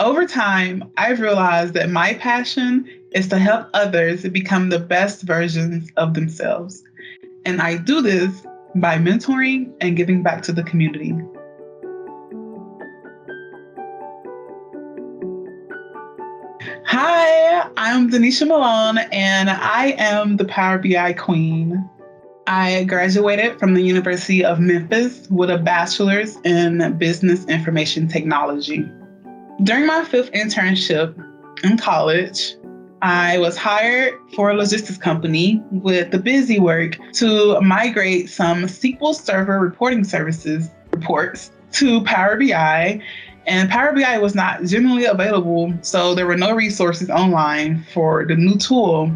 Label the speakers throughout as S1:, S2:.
S1: Over time, I've realized that my passion is to help others become the best versions of themselves. And I do this by mentoring and giving back to the community. Hi, I'm DeNisha Malone, and I am the Power BI Queen. I graduated from the University of Memphis with a bachelor's in business information technology. During my 5th internship in college, I was hired for a logistics company with the busy work to migrate some SQL Server reporting services reports to Power BI. And Power BI was not generally available, so there were no resources online for the new tool.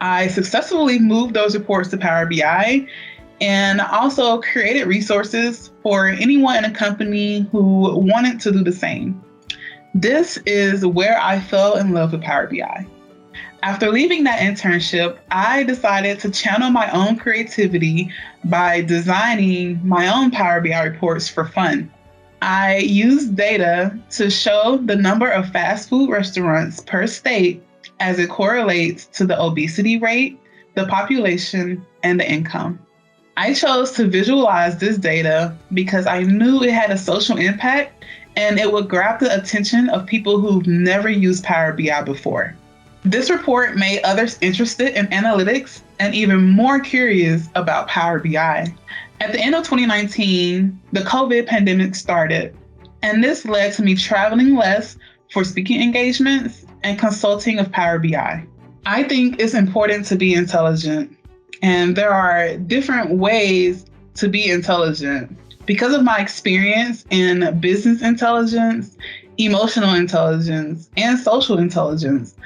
S1: I successfully moved those reports to Power BI and also created resources for anyone in a company who wanted to do the same. This is where I fell in love with Power BI. After leaving that internship, I decided to channel my own creativity by designing my own Power BI reports for fun. I used data to show the number of fast food restaurants per state as it correlates to the obesity rate, the population, and the income. I chose to visualize this data because I knew it had a social impact and it would grab the attention of people who've never used Power BI before. This report made others interested in analytics and even more curious about Power BI. At the end of 2019, the COVID pandemic started, and this led to me traveling less for speaking engagements and consulting of Power BI. I think it's important to be intelligent, and there are different ways to be intelligent. Because of my experience in business intelligence, emotional intelligence, and social intelligence,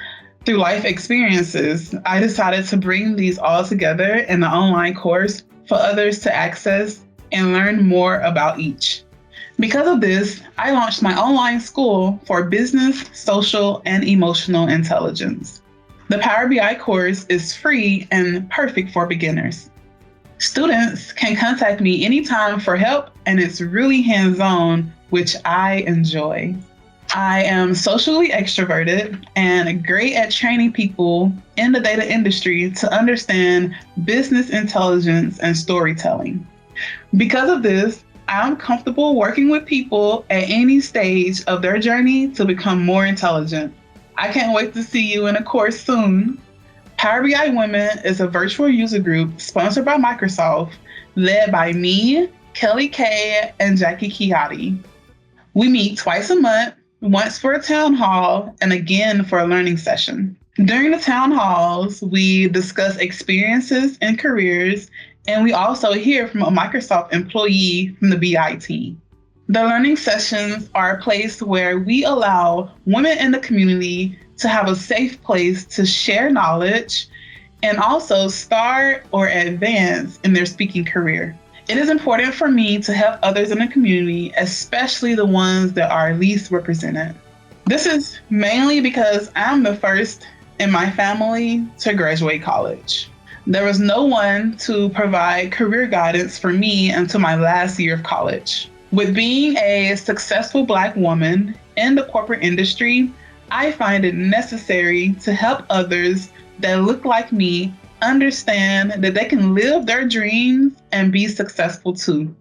S1: through life experiences, I decided to bring these all together in an online course for others to access and learn more about each. Because of this, I launched my online school for business, social, and emotional intelligence. The Power BI course is free and perfect for beginners. Students can contact me anytime for help, and it's really hands-on, which I enjoy. I am socially extroverted and great at training people in the data industry to understand business intelligence and storytelling. Because of this, I'm comfortable working with people at any stage of their journey to become more intelligent. I can't wait to see you in a course soon. Power BI Women is a virtual user group sponsored by Microsoft, led by me, Kelly Kay, and Jackie Chiatti. We meet twice a month, once for a town hall and again for a learning session. During the town halls, we discuss experiences and careers, and we also hear from a Microsoft employee from the BI team. The learning sessions are a place where we allow women in the community to have a safe place to share knowledge and also start or advance in their speaking career. It is important for me to help others in the community, especially the ones that are least represented. This is mainly because I'm the first in my family to graduate college. There was no one to provide career guidance for me until my last year of college. With being a successful Black woman in the corporate industry, I find it necessary to help others that look like me understand that they can live their dreams and be successful too.